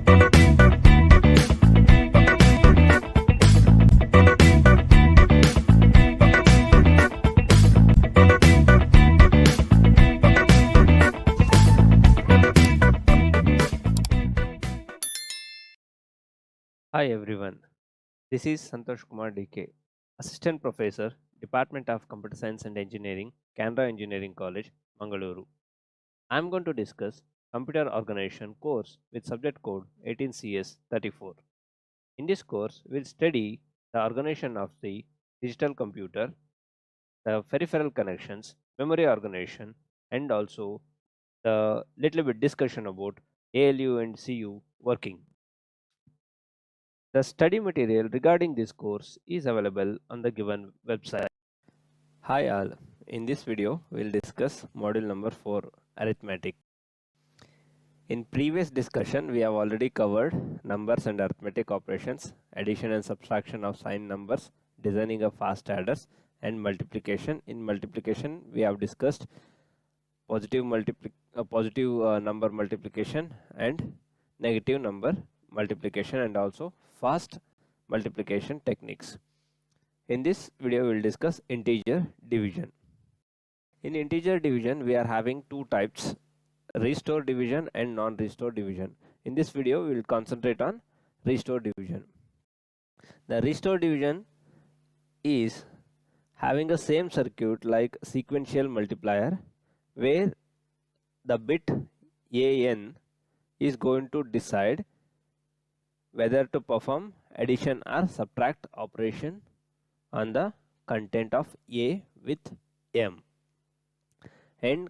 Hi everyone, this is Santosh Kumar DK, Assistant Professor, Department of Computer Science and Engineering, Canara Engineering College, Mangaluru. I am going to discuss Computer Organization course with subject code 18CS34. In this course, we'll study the organization of the digital computer, the peripheral connections, memory organization, and also the little bit discussion about ALU and CU working. The study material regarding this course is available on the given website. Hi all, in this video we'll discuss module number 4 arithmetic. In previous discussion we have already covered numbers and arithmetic operations, addition and subtraction of signed numbers, designing of fast adders and multiplication. In multiplication we have discussed positive number multiplication and negative number multiplication and also fast multiplication techniques. In this video, we will discuss integer division. In integer division, we are having two types, restore division and non-restore division. In this video, we will concentrate on restore division. The restore division is having a same circuit like sequential multiplier, where the bit an is going to decide whether to perform addition or subtract operation on the content of A with M. And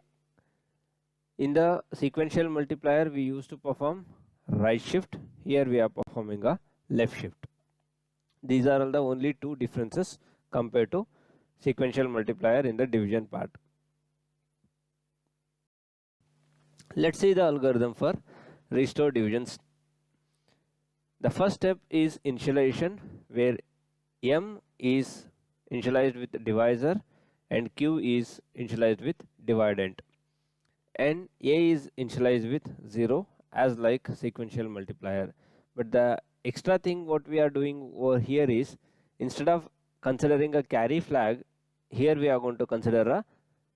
in the sequential multiplier we used to perform right shift, here we are performing a left shift. These are all the only two differences compared to sequential multiplier in the division part. Let's see the algorithm for restore divisions. The first step is initialization, where M is initialized with divisor and Q is initialized with dividend, and A is initialized with 0 as like sequential multiplier. But the extra thing what we are doing over here is, instead of considering a carry flag, here we are going to consider a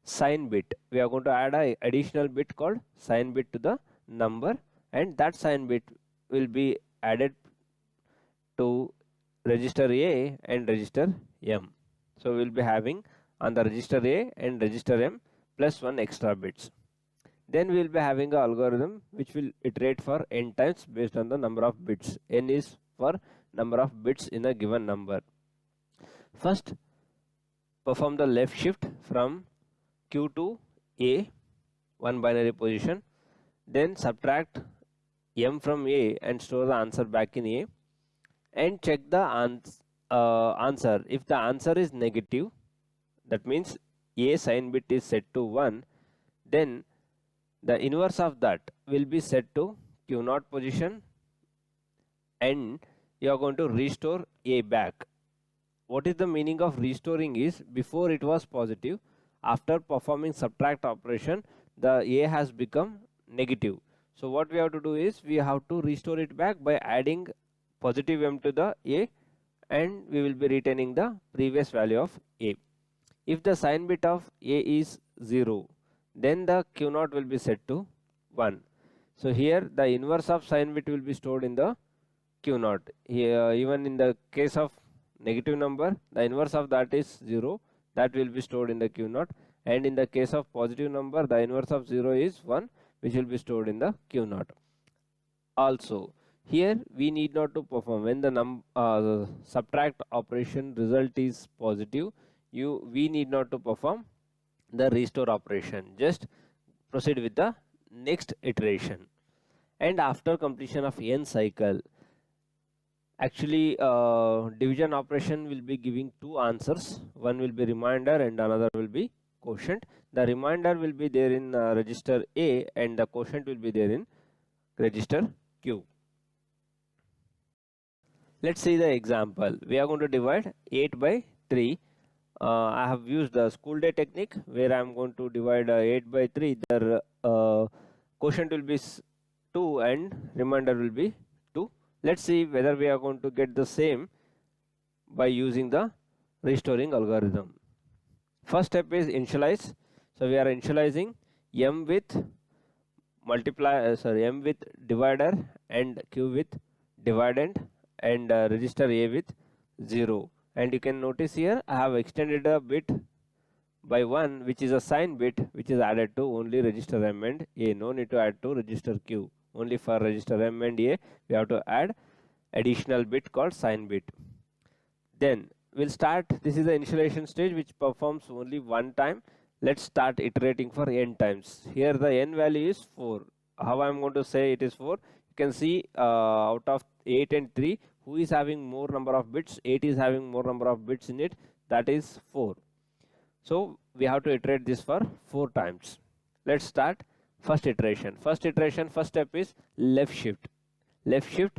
sign bit. We are going to add a additional bit called sign bit to the number, and that sign bit will be added to register A and register M. So we will be having on the register A and register M plus 1 extra bits. Then we will be having an algorithm which will iterate for n times based on the number of bits. N is for number of bits in a given number. First, perform the left shift from Q to A, one binary position. Then subtract M from A and store the answer back in A, and check the answer. If the answer is negative, that means A sign bit is set to 1, then the inverse of that will be set to Q0 position, and you are going to restore A back. What is the meaning of restoring is, before it was positive, after performing subtract operation the A has become negative. So what we have to do is, we have to restore it back by adding positive M to the A, and we will be retaining the previous value of A. If the sign bit of A is 0, then the Q0 will be set to 1. So here the inverse of sign bit will be stored in the Q0. Here, even in the case of negative number, the inverse of that is 0, that will be stored in the Q0, and in the case of positive number, the inverse of 0 is 1, which will be stored in the Q0. Also, here we need not to perform when the subtract operation result is positive. We need not to perform the restore operation. Just proceed with the next iteration. And after completion of n cycle, actually division operation will be giving two answers. One will be remainder and another will be quotient. The remainder will be there in register A, and the quotient will be there in register Q. Let's see the example. We are going to divide 8 by 3. I have used the school day technique, where I am going to divide 8 by 3. The quotient will be 2 and remainder will be Let's see whether we are going to get the same by using the restoring algorithm. First step is initialize. So we are initializing m with m with divider and q with dividend and register a with 0. And you can notice here I have extended a bit by 1, which is a sign bit, which is added to only register m and a. No need to add to register q. Only for register m and a we have to add additional bit called sign bit. Then we'll start. This is the initialization stage which performs only one time. Let's start iterating for n times. Here the n value is 4. How I'm going to say it is 4? You can see out of 8 and 3, who is having more number of bits? 8 is having more number of bits in it. That is 4. So we have to iterate this for 4 times. Let's start first iteration. First step is left shift. Left shift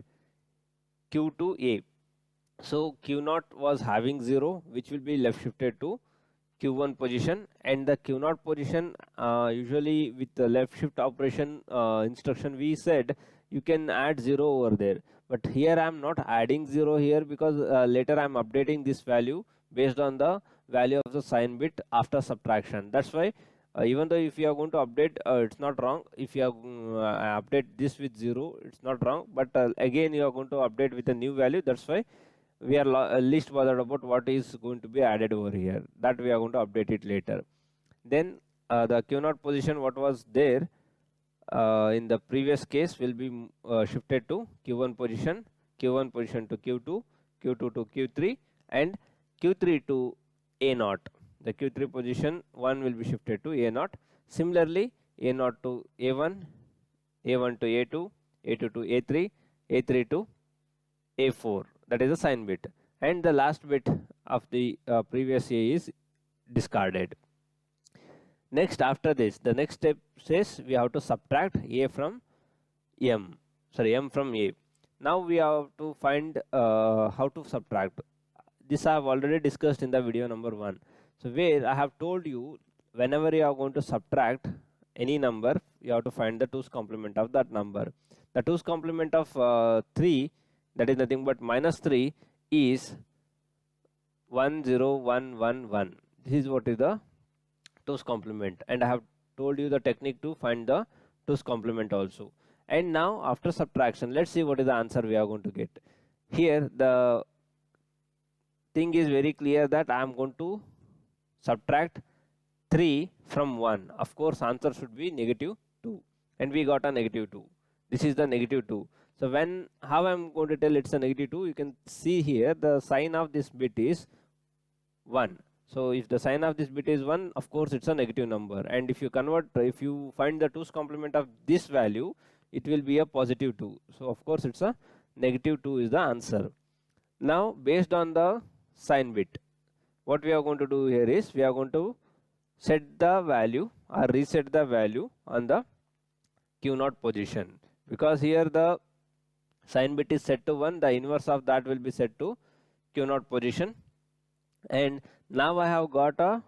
q to a. So q0 was having 0, which will be left shifted to q1 position, and the q0 position usually with the left shift operation instruction we said you can add 0 over there, but here I am not adding 0 here because later I am updating this value based on the value of the sign bit after subtraction. That's why even though if you are going to update it's not wrong, if you are update this with 0 it's not wrong, but again you are going to update with a new value. That's why we are least bothered about what is going to be added over here. That we are going to update it later. Then the q0 position what was there in the previous case will be shifted to q1 position to q2, q2 to q3, and q3 to a0. The q3 position 1 will be shifted to a0. Similarly, a0 to a1, a1 to a2, a2 to a3, a3 to a4. That is a sign bit, and the last bit of the previous a is discarded. Next, after this, the next step says we have to subtract a from m from a. Now we have to find how to subtract. This I have already discussed in the video number 1. So where I have told you whenever you are going to subtract any number, you have to find the 2's complement of that number. The 2's complement of 3, that is nothing but minus 3, is 1 0 1 1 1. This is what is the 2's complement, and I have told you the technique to find the 2's complement also. And now after subtraction, let's see what is the answer we are going to get. Here the thing is very clear that I am going to subtract 3 from 1. Of course answer should be negative 2, and we got a negative 2. This is the negative 2. So when how I am going to tell it's a negative 2, you can see here the sign of this bit is 1. So if the sign of this bit is 1, of course it's a negative number, and if you find the 2's complement of this value, it will be a positive 2. So of course it's a negative 2 is the answer. Now based on the sign bit, what we are going to do here is we are going to set the value or reset the value on the q0 position, because here the sign bit is set to 1, the inverse of that will be set to q0 position. And now I have got a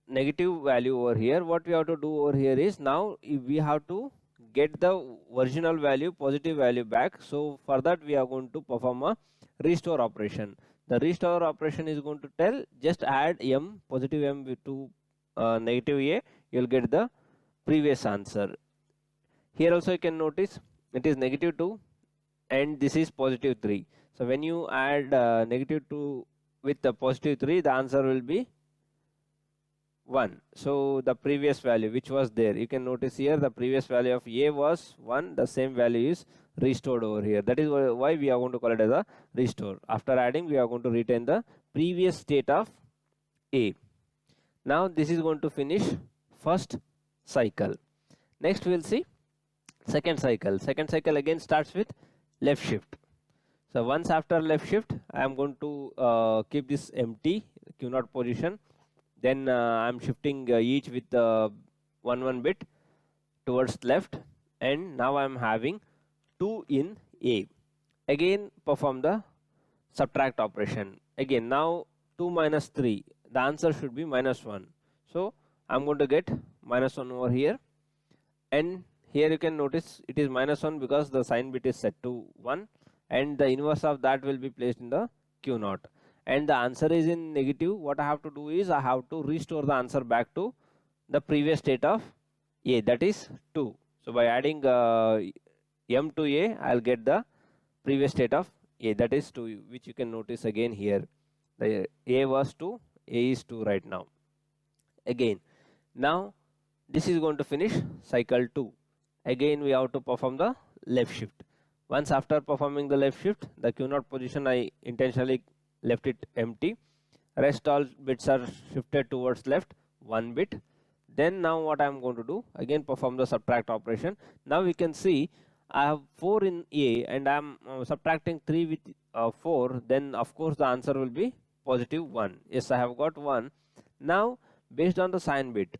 negative value over here. What we have to do over here is now we have to get the original value, positive value back. So for that we are going to perform a restore operation. The restore operation is going to tell just add m, positive m to negative a, you will get the previous answer. Here also you can notice it is negative 2 and this is positive 3. So when you add negative 2 with the positive 3, the answer will be 1. So the previous value which was there, you can notice here the previous value of a was 1, the same value is restored over here. That is why we are going to call it as a restore. After adding, we are going to retain the previous state of a. Now this is going to finish first cycle. Next we will see second cycle. Second cycle again starts with left shift. So once after left shift, I am going to keep this empty q0 position. Then I am shifting each with 1 bit towards left, and now I am having 2 in a. Again perform the subtract operation. Again now 2 minus 3, the answer should be minus 1. So I am going to get minus 1 over here, and here you can notice it is -1 because the sign bit is set to 1, and the inverse of that will be placed in the Q0, and the answer is in negative. What I have to do is I have to restore the answer back to the previous state of A, that is 2. So by adding M to A, I'll get the previous state of A, that is 2, which you can notice again here. The A was 2, A is 2 right now. Again, now this is going to finish cycle 2. Again we have to perform the left shift. Once after performing the left shift, the Q0 position I intentionally left it empty. Rest all bits are shifted towards left, 1 bit. Then now what I am going to do, again perform the subtract operation. Now we can see I have 4 in A and I am subtracting 3 with 4, then of course the answer will be positive 1. Yes, I have got 1. Now based on the sign bit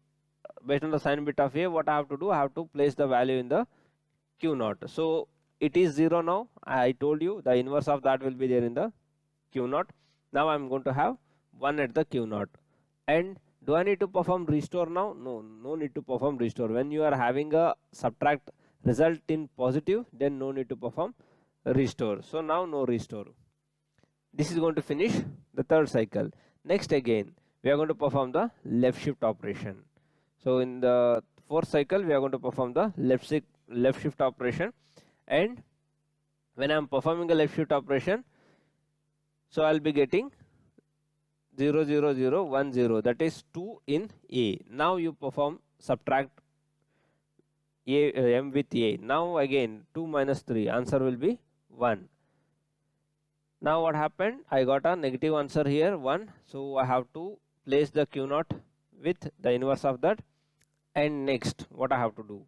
of A, what I have to do, I have to place the value in the Q0. So it is 0 now. I told you the inverse of that will be there in the Q0. Now I am going to have 1 at the Q0. And do I need to perform restore now? No need to perform restore. When you are having a subtract result in positive, then no need to perform restore. So now no restore. This is going to finish the third cycle. Next again, we are going to perform the left shift operation. So in the fourth cycle, we are going to perform the left shift operation. And when I am performing a left shift operation, so I will be getting 0 0 0 1 0, that is 2 in A. Now you perform subtract M with A. Now again 2 minus 3, answer will be 1. Now what happened? I got a negative answer here, 1. So I have to place the Q0 with the inverse of that. And next what I have to do?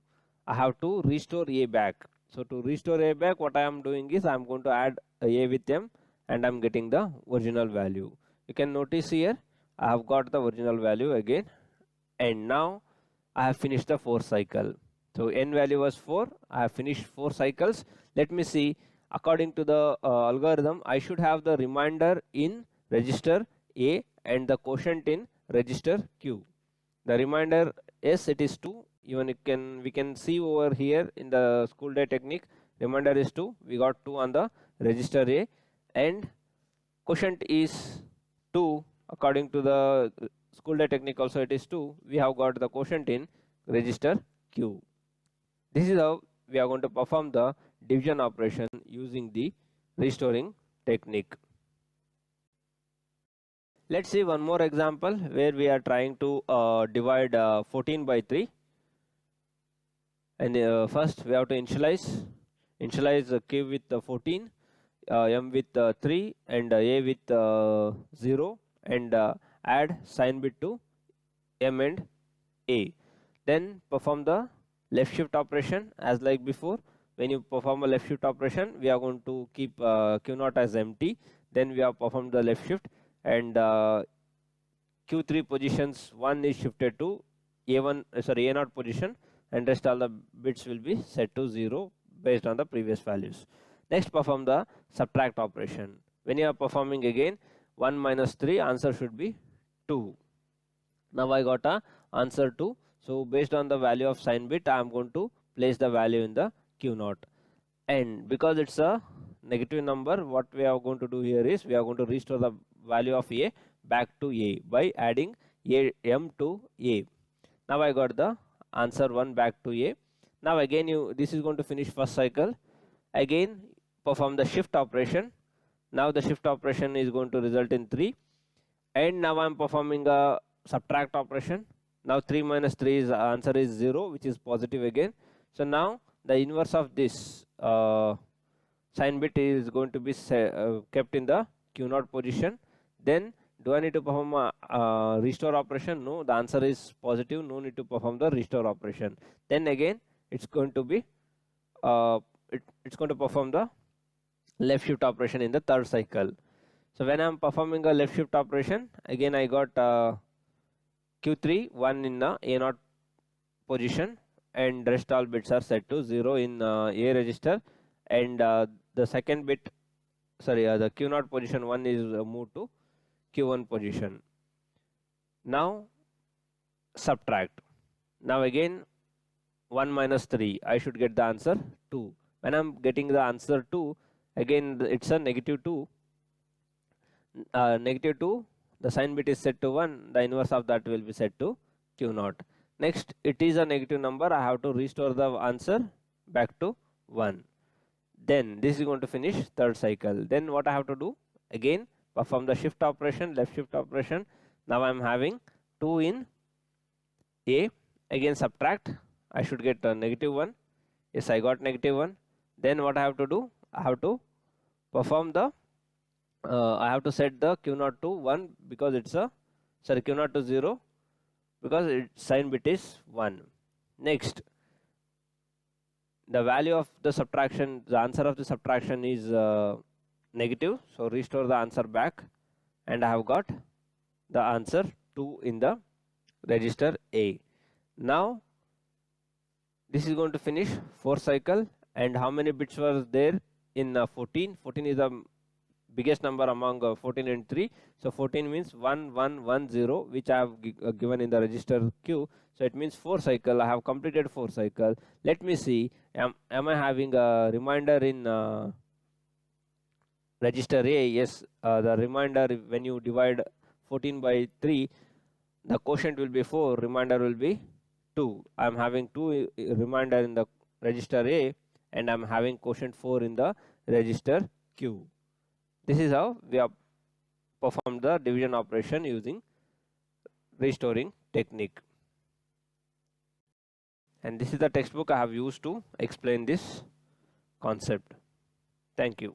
I have to restore A back. So to restore A back, what I am doing is I am going to add A with M and I am getting the original value. You can notice here I have got the original value again, and now I have finished the fourth cycle. So n value was 4. I have finished 4 cycles. Let me see. According to the algorithm, I should have the remainder in register A and the quotient in register Q. The remainder, yes, it is 2. Even we can see over here in the school day technique, remainder is 2. We got 2 on the register A, and quotient is 2. According to the school day technique also it is 2. We have got the quotient in register Q. This is how we are going to perform the division operation using the restoring technique. Let's see one more example where we are trying to divide 14 by 3. And first we have to initialize the Q with 14, M with 3, and A with 0, and add sign bit to M and A. Then perform the left shift operation as like before. When you perform a left shift operation, we are going to keep Q0 as empty. Then we have performed the left shift, and Q3 positions 1 is shifted to A0 position, and rest all the bits will be set to 0 based on the previous values. Next, perform the subtract operation. When you are performing again 1 minus 3, answer should be 2. Now I got a answer 2. So based on the value of sign bit, I am going to place the value in the Q0. And because it's a negative number, what we are going to do here is we are going to restore the value of A back to A by adding M to A. Now I got the answer 1 back to A. Now again this is going to finish first cycle. Again perform the shift operation. Now the shift operation is going to result in 3. And now I am performing a subtract operation. Now 3 minus 3 is answer is 0, which is positive again. So now the inverse of this sign bit is going to be kept in the Q0 position. Then do I need to perform a restore operation? No, the answer is positive. No need to perform the restore operation. Then again it's going to be it's going to perform the left shift operation in the third cycle. So when I am performing a left shift operation, again I got Q3 1 in the A0 position, and rest all bits are set to 0 in A register, and the second bit, the Q0 position 1 is moved to Q1 position. Now subtract. Now again 1 minus 3, I should get the answer 2. When I'm getting the answer 2, again it's a negative 2. Negative 2, the sign bit is set to 1, the inverse of that will be set to Q naught. Next, it is a negative number, I have to restore the answer back to 1. Then this is going to finish third cycle. Then what I have to do? Again, perform the shift operation, left shift operation. Now I am having 2 in A. Again subtract, I should get a negative 1. Yes, I got negative 1. Then what I have to do? I have to perform the I have to set the Q naught to 1 because it's a Q naught to 0 because its sign bit is 1. Next, the value of the subtraction, the answer of the subtraction is negative, so restore the answer back, and I have got the answer 2 in the register A. Now this is going to finish 4 cycle, and how many bits were there in 14? 14 is the biggest number among 14 and 3, so 14 means 1110, which I have given in the register Q. So it means 4 cycle. I have completed 4 cycle. Let me see, am I having a reminder in register A? Yes, the reminder, when you divide 14 by 3, the quotient will be 4, reminder will be 2. I am having 2 reminder in the register A, and I am having quotient 4 in the register Q. This is how we have performed the division operation using restoring technique. And this is the textbook I have used to explain this concept. Thank you.